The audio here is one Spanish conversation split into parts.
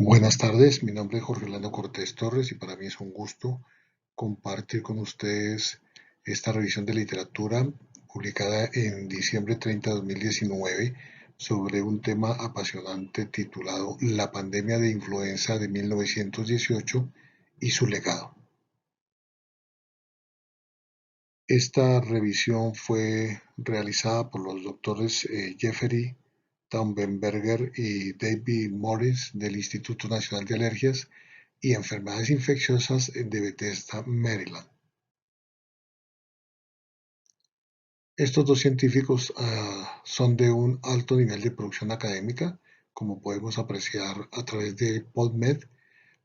Buenas tardes, mi nombre es Jorge Orlando Cortés Torres y para mí es un gusto compartir con ustedes esta revisión de literatura publicada en diciembre 30 de 2019 sobre un tema apasionante titulado La pandemia de influenza de 1918 y su legado. Esta revisión fue realizada por los doctores Jeffrey Taubenberger y David Morris del Instituto Nacional de Alergias y Enfermedades Infecciosas de Bethesda, Maryland. Estos dos científicos son de un alto nivel de producción académica, como podemos apreciar a través de PubMed,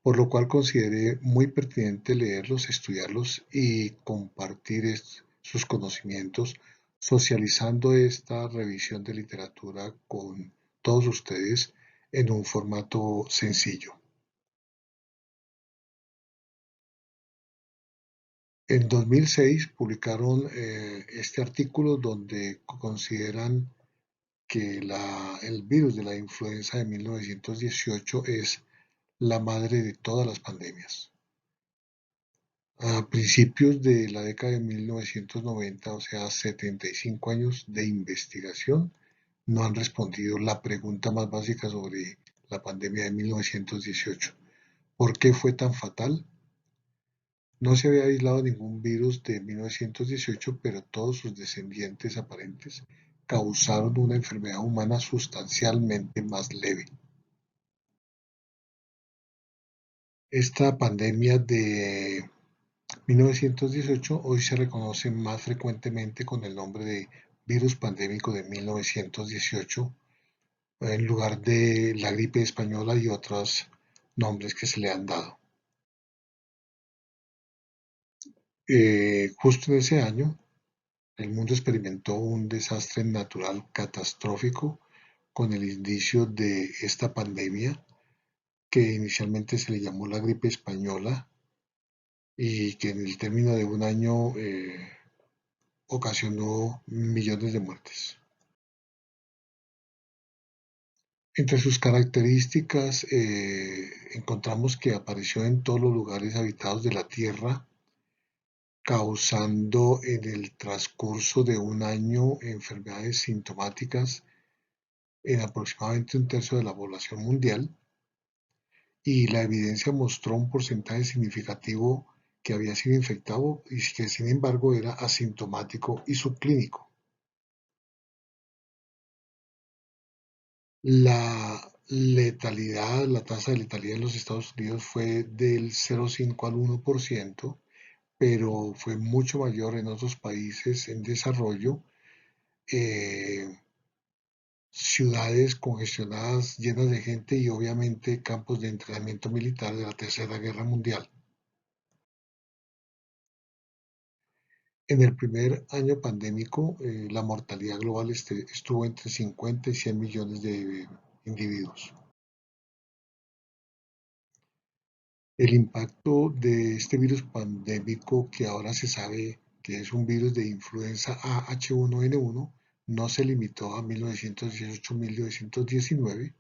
por lo cual consideré muy pertinente leerlos, estudiarlos y compartir sus conocimientos, socializando esta revisión de literatura con todos ustedes en un formato sencillo. En 2006 publicaron este artículo donde consideran que el virus de la influenza de 1918 es la madre de todas las pandemias. A principios de la década de 1990, o sea, 75 años de investigación, no han respondido la pregunta más básica sobre la pandemia de 1918. ¿Por qué fue tan fatal? No se había aislado ningún virus de 1918, pero todos sus descendientes aparentes causaron una enfermedad humana sustancialmente más leve. Esta pandemia de 1918 hoy se reconoce más frecuentemente con el nombre de virus pandémico de 1918 en lugar de la gripe española y otros nombres que se le han dado. Justo en ese año, el mundo experimentó un desastre natural catastrófico con el inicio de esta pandemia que inicialmente se le llamó la gripe española y que en el término de un año ocasionó millones de muertes. Entre sus características encontramos que apareció en todos los lugares habitados de la Tierra, causando en el transcurso de un año enfermedades sintomáticas en aproximadamente un tercio de la población mundial, y la evidencia mostró un porcentaje significativo que había sido infectado y que sin embargo era asintomático y subclínico. La tasa de letalidad en los Estados Unidos fue del 0,5 al 1%, pero fue mucho mayor en otros países en desarrollo, eh, ciudades congestionadas, llenas de gente y obviamente campos de entrenamiento militar de la Tercera Guerra Mundial. En el primer año pandémico, la mortalidad global estuvo entre 50 y 100 millones de individuos. El impacto de este virus pandémico, que ahora se sabe que es un virus de influenza A H1N1, no se limitó a 1918-1919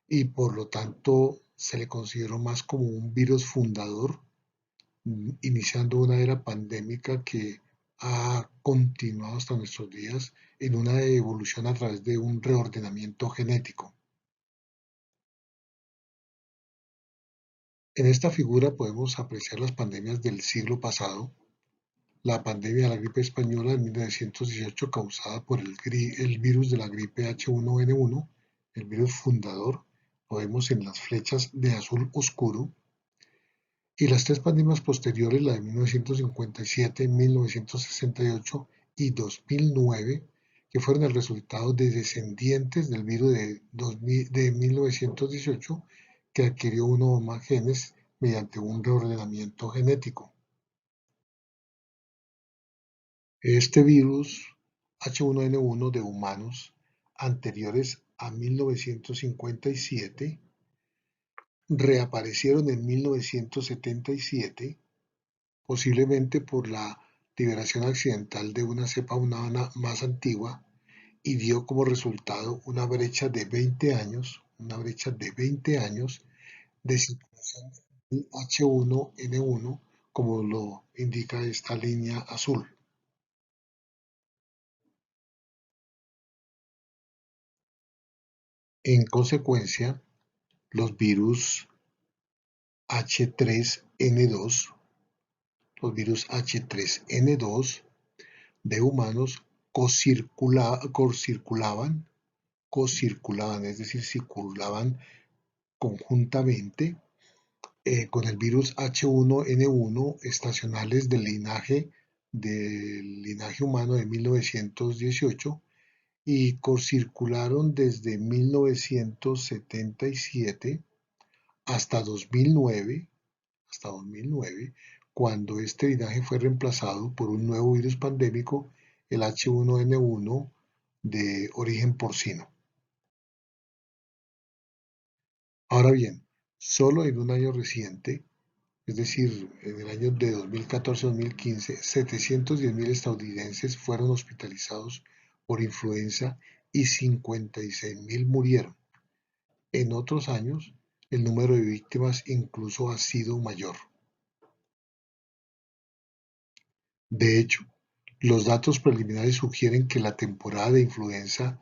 y por lo tanto se le consideró más como un virus fundador, iniciando una era pandémica que ha continuado hasta nuestros días en una evolución a través de un reordenamiento genético. En esta figura podemos apreciar las pandemias del siglo pasado. La pandemia de la gripe española en 1918 causada por el virus de la gripe H1N1, el virus fundador, lo vemos en las flechas de azul oscuro, y las tres pandemias posteriores, la de 1957, 1968 y 2009, que fueron el resultado de descendientes del virus de 1918 que adquirió uno o más genes mediante un reordenamiento genético. Este virus H1N1 de humanos anteriores a 1957 reaparecieron en 1977, posiblemente por la liberación accidental de una cepa humana más antigua, y dio como resultado una brecha de 20 años de circulación del H1N1, como lo indica esta línea azul. En consecuencia, los virus H3N2, los virus H3N2 de humanos cocirculaban, es decir, circulaban conjuntamente con el virus H1N1 estacionales del linaje humano de 1918 y circularon desde 1977 hasta 2009, hasta 2009, cuando este linaje fue reemplazado por un nuevo virus pandémico, el H1N1 de origen porcino. Ahora bien, solo en un año reciente, es decir, en el año de 2014-2015, 710.000 estadounidenses fueron hospitalizados por influenza y 56.000 murieron. En otros años, el número de víctimas incluso ha sido mayor. De hecho, los datos preliminares sugieren que la temporada de influenza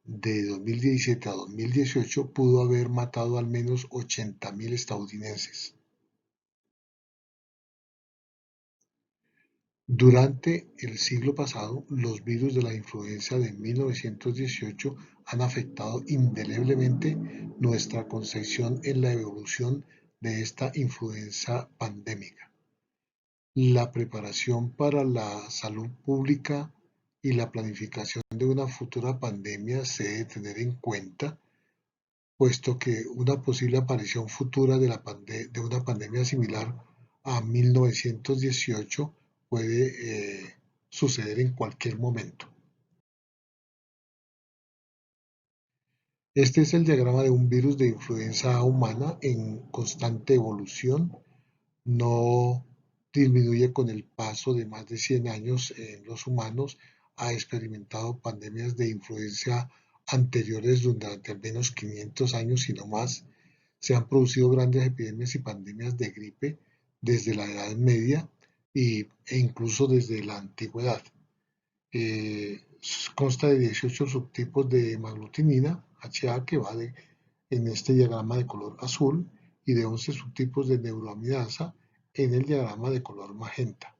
de 2017 a 2018 pudo haber matado al menos 80.000 estadounidenses. Durante el siglo pasado, los virus de la influenza de 1918 han afectado indeleblemente nuestra concepción en la evolución de esta influenza pandémica. La preparación para la salud pública y la planificación de una futura pandemia se debe tener en cuenta, puesto que una posible aparición futura de una pandemia similar a 1918 puede suceder en cualquier momento. Este es el diagrama de un virus de influenza humana en constante evolución. No disminuye con el paso de más de 100 años en los humanos. Ha experimentado pandemias de influenza anteriores durante al menos 500 años y no más. Se han producido grandes epidemias y pandemias de gripe desde la Edad Media e incluso desde la Antigüedad. Eh, Consta de 18 subtipos de maglutinina, HA, que va en este diagrama de color azul, y de 11 subtipos de neuroamidasa en el diagrama de color magenta.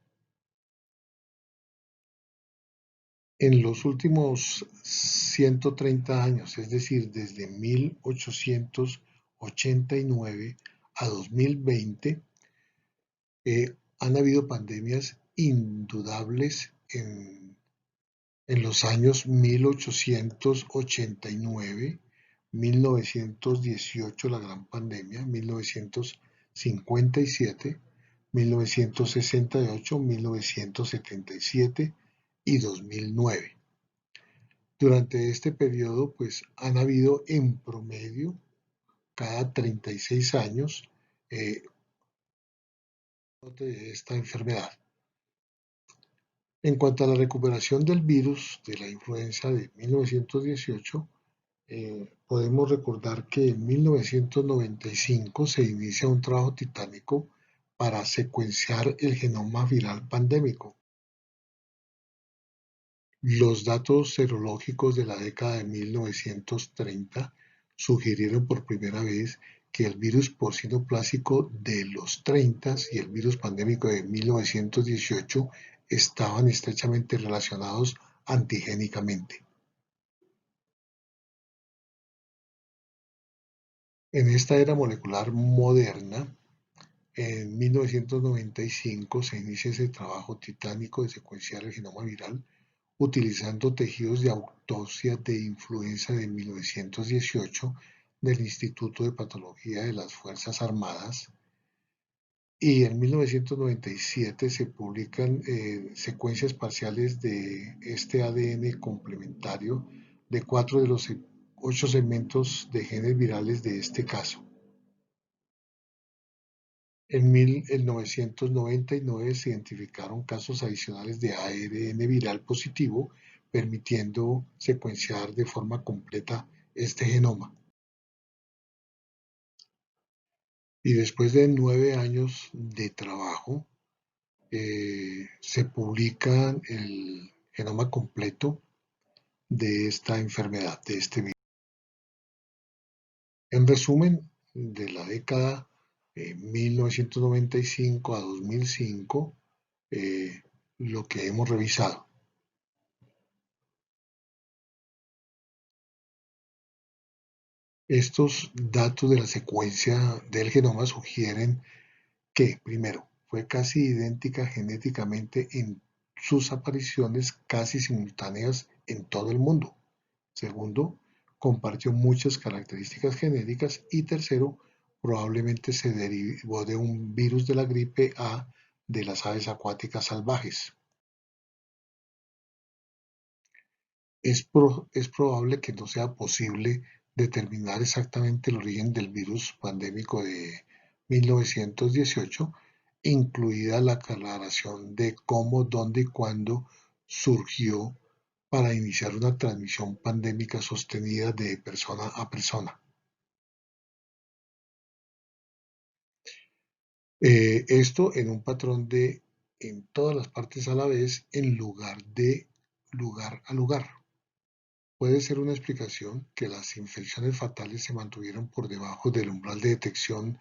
En los últimos 130 años, es decir, desde 1889 a 2020, han habido pandemias indudables en los años 1889, 1918 la Gran Pandemia, 1957, 1968, 1977 y 2009. Durante este periodo, pues han habido en promedio cada 36 años de esta enfermedad. En cuanto a la recuperación del virus de la influenza de 1918, podemos recordar que en 1995 se inicia un trabajo titánico para secuenciar el genoma viral pandémico. Los datos serológicos de la década de 1930 sugirieron por primera vez que el virus porcino clásico de los 30 y el virus pandémico de 1918 estaban estrechamente relacionados antigénicamente. En esta era molecular moderna, en 1995 se inicia ese trabajo titánico de secuenciar el genoma viral utilizando tejidos de autopsia de influenza de 1918 del Instituto de Patología de las Fuerzas Armadas, y en 1997 se publican secuencias parciales de este ADN complementario de 4 de los 8 segmentos de genes virales de este caso. En 1999 se identificaron casos adicionales de ARN viral positivo, permitiendo secuenciar de forma completa este genoma. Y después de 9 años de trabajo, se publica el genoma completo de esta enfermedad, de este virus. En resumen, de la década 1995 a 2005, lo que hemos revisado. Estos datos de la secuencia del genoma sugieren que, primero, fue casi idéntica genéticamente en sus apariciones casi simultáneas en todo el mundo. Segundo, compartió muchas características genéticas. Y tercero, probablemente se derivó de un virus de la gripe A de las aves acuáticas salvajes. Es probable que no sea posible determinar exactamente el origen del virus pandémico de 1918, incluida la aclaración de cómo, dónde y cuándo surgió para iniciar una transmisión pandémica sostenida de persona a persona. Esto en un patrón de en todas las partes a la vez en lugar de lugar a lugar. Puede ser una explicación que las infecciones fatales se mantuvieron por debajo del umbral de detección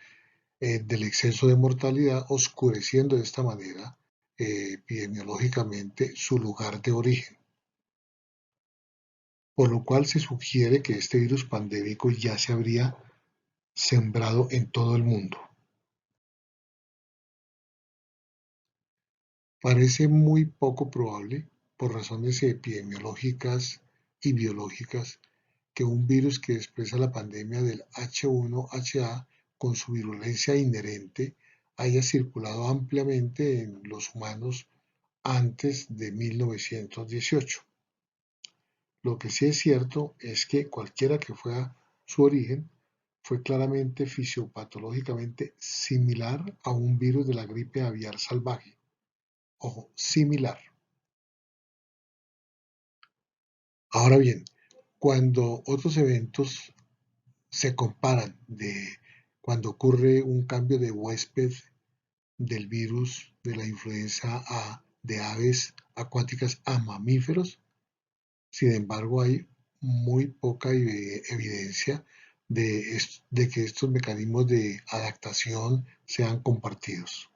del exceso de mortalidad, oscureciendo de esta manera epidemiológicamente su lugar de origen, por lo cual se sugiere que este virus pandémico ya se habría sembrado en todo el mundo. Parece muy poco probable, por razones epidemiológicas y biológicas, que un virus que expresa la pandemia del H1H1 con su virulencia inherente haya circulado ampliamente en los humanos antes de 1918. Lo que sí es cierto es que cualquiera que fuera su origen, fue claramente fisiopatológicamente similar a un virus de la gripe aviar salvaje. Ojo, similar. Ahora bien, cuando otros eventos se comparan de cuando ocurre un cambio de huésped del virus de la influenza A de aves acuáticas a mamíferos, sin embargo hay muy poca evidencia de que estos mecanismos de adaptación sean compartidos.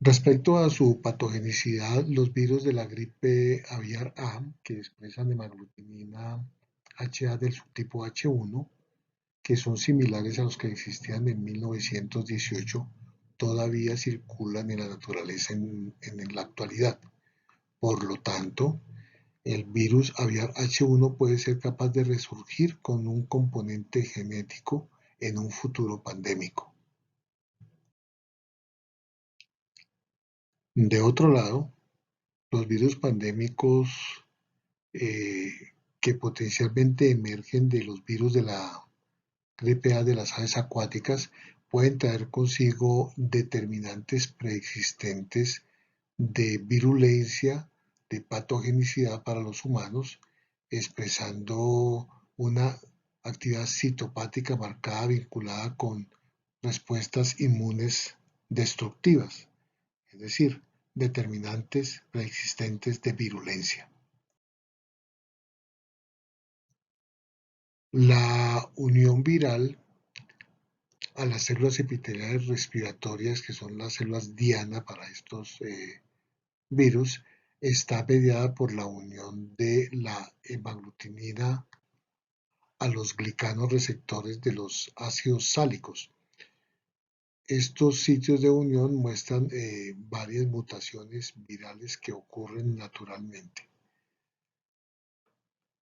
Respecto a su patogenicidad, los virus de la gripe aviar A, que expresan hemaglutinina HA del subtipo H1, que son similares a los que existían en 1918, todavía circulan en la naturaleza en la actualidad. Por lo tanto, el virus aviar H1 puede ser capaz de resurgir con un componente genético en un futuro pandémico. De otro lado, los virus pandémicos eh, que potencialmente emergen de los virus de la gripe A de las aves acuáticas pueden traer consigo determinantes preexistentes de virulencia, de patogenicidad para los humanos, expresando una actividad citopática marcada vinculada con respuestas inmunes destructivas, es decir, determinantes preexistentes de virulencia. La unión viral a las células epiteliales respiratorias, que son las células diana para estos virus, está mediada por la unión de la hemaglutinina a los glicanos receptores de los ácidos sálicos. Estos sitios de unión muestran varias mutaciones virales que ocurren naturalmente.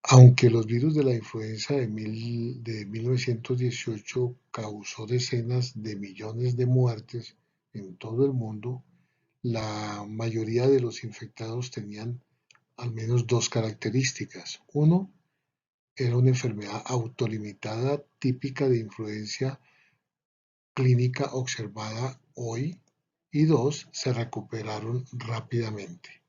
Aunque los virus de la influenza de 1918 causó decenas de millones de muertes en todo el mundo, la mayoría de los infectados tenían al menos dos características. Uno, era una enfermedad autolimitada típica de influencia clínica observada hoy. Y dos, se recuperaron rápidamente.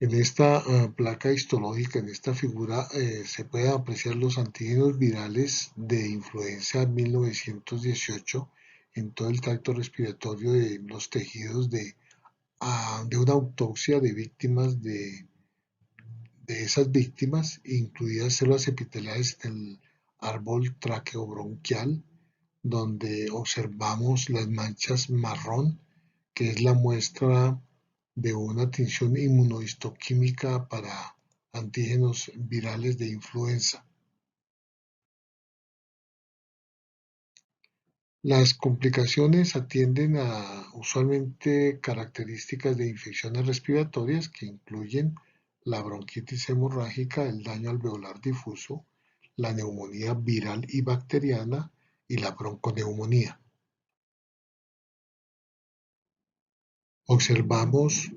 En esta placa histológica, en esta figura, se pueden apreciar los antígenos virales de influenza 1918 en todo el tracto respiratorio de los tejidos de una autopsia de víctimas de esas víctimas, incluidas células epiteliales del árbol traqueobronquial, donde observamos las manchas marrón, que es la muestra de una tinción inmunohistoquímica para antígenos virales de influenza. Las complicaciones atienden a usualmente características de infecciones respiratorias que incluyen la bronquitis hemorrágica, el daño alveolar difuso, la neumonía viral y bacteriana y la bronconeumonía. Observamos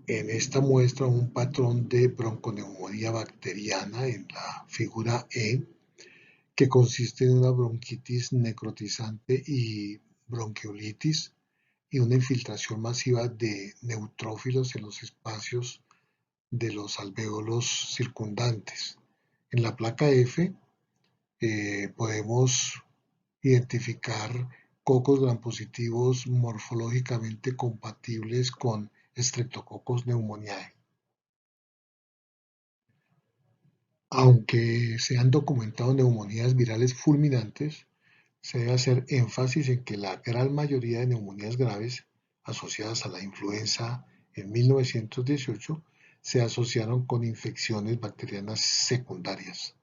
en esta muestra un patrón de bronconeumonía bacteriana en la figura E, que consiste en una bronquitis necrotizante y bronquiolitis y una infiltración masiva de neutrófilos en los espacios de los alvéolos circundantes. En la placa F podemos identificar cocos grampositivos morfológicamente compatibles con Streptococcus pneumoniae. Aunque se han documentado neumonías virales fulminantes, se debe hacer énfasis en que la gran mayoría de neumonías graves asociadas a la influenza en 1918 se asociaron con infecciones bacterianas secundarias.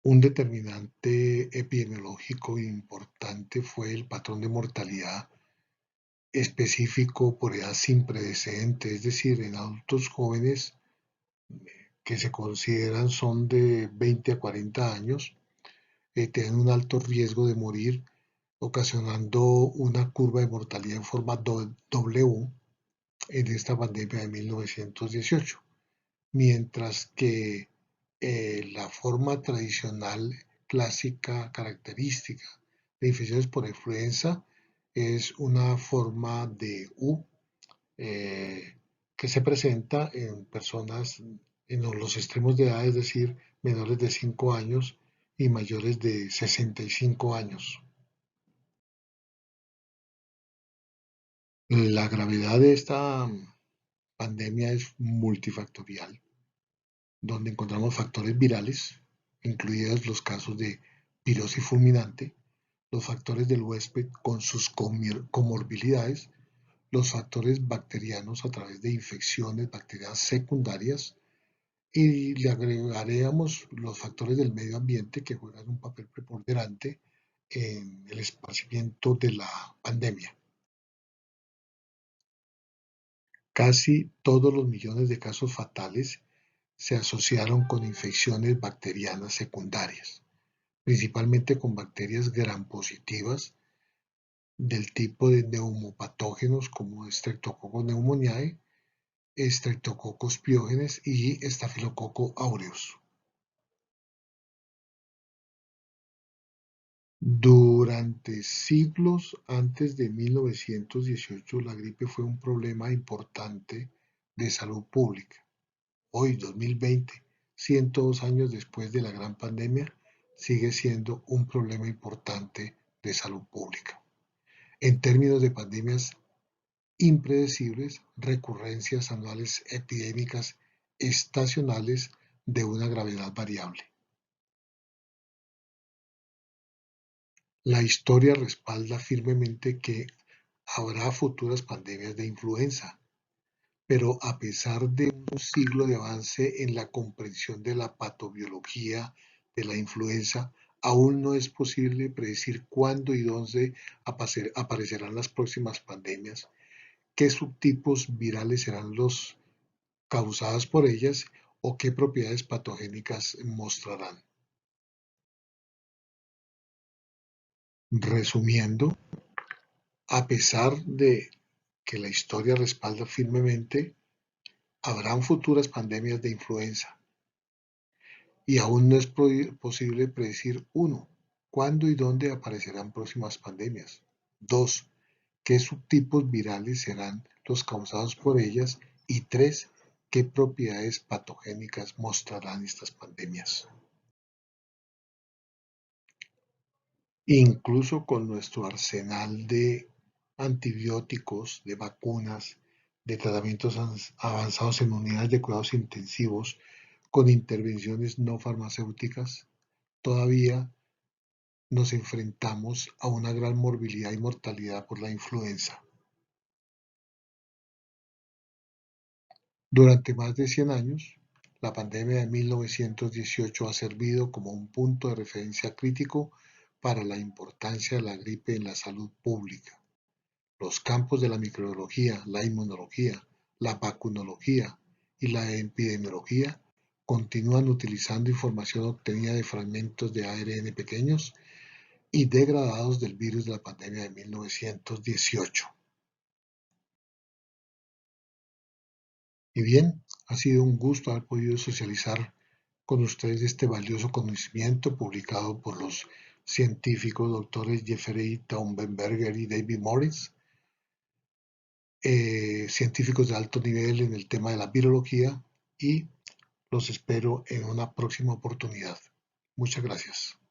Un determinante epidemiológico importante fue el patrón de mortalidad específico por edad sin precedente, es decir, en adultos jóvenes que se consideran son de 20 a 40 años, tienen un alto riesgo de morir, ocasionando una curva de mortalidad en forma W en esta pandemia de 1918, mientras que la forma tradicional, clásica, característica de infecciones por influenza es una forma de U eh, que se presenta en personas en los extremos de edad, es decir, menores de 5 años y mayores de 65 años. La gravedad de esta pandemia es multifactorial, donde encontramos factores virales, incluidos los casos de pirosis fulminante, los factores del huésped con sus comorbilidades, los factores bacterianos a través de infecciones bacterianas secundarias, y le agregaríamos los factores del medio ambiente que juegan un papel preponderante en el esparcimiento de la pandemia. Casi todos los millones de casos fatales se asociaron con infecciones bacterianas secundarias, principalmente con bacterias gram positivas del tipo de neumopatógenos como Streptococcus pneumoniae, Streptococcus pyogenes y Staphylococcus aureus. Durante siglos antes de 1918, la gripe fue un problema importante de salud pública. Hoy, 2020, 102 años después de la gran pandemia, sigue siendo un problema importante de salud pública. En términos de pandemias impredecibles, recurrencias anuales epidémicas estacionales de una gravedad variable. La historia respalda firmemente que habrá futuras pandemias de influenza, pero a pesar de un siglo de avance en la comprensión de la patobiología de la influenza, aún no es posible predecir cuándo y dónde aparecerán las próximas pandemias, qué subtipos virales serán los causadas por ellas o qué propiedades patogénicas mostrarán. Resumiendo, a pesar de que la historia respalda firmemente, habrán futuras pandemias de influenza y aún no es posible predecir: 1. ¿Cuándo y dónde aparecerán próximas pandemias? 2. qué subtipos virales serán los causados por ellas y 3, qué propiedades patogénicas mostrarán estas pandemias. Incluso con nuestro arsenal de antibióticos, de vacunas, de tratamientos avanzados en unidades de cuidados intensivos, con intervenciones no farmacéuticas, todavía nos enfrentamos a una gran morbilidad y mortalidad por la influenza. Durante más de 100 años, la pandemia de 1918 ha servido como un punto de referencia crítico para la importancia de la gripe en la salud pública. Los campos de la microbiología, la inmunología, la vacunología y la epidemiología continúan utilizando información obtenida de fragmentos de ARN pequeños y degradados del virus de la pandemia de 1918. Y bien, ha sido un gusto haber podido socializar con ustedes este valioso conocimiento publicado por los científicos doctores Jeffrey Taubenberger y David Morris, científicos de alto nivel en el tema de la virología, y los espero en una próxima oportunidad. Muchas gracias.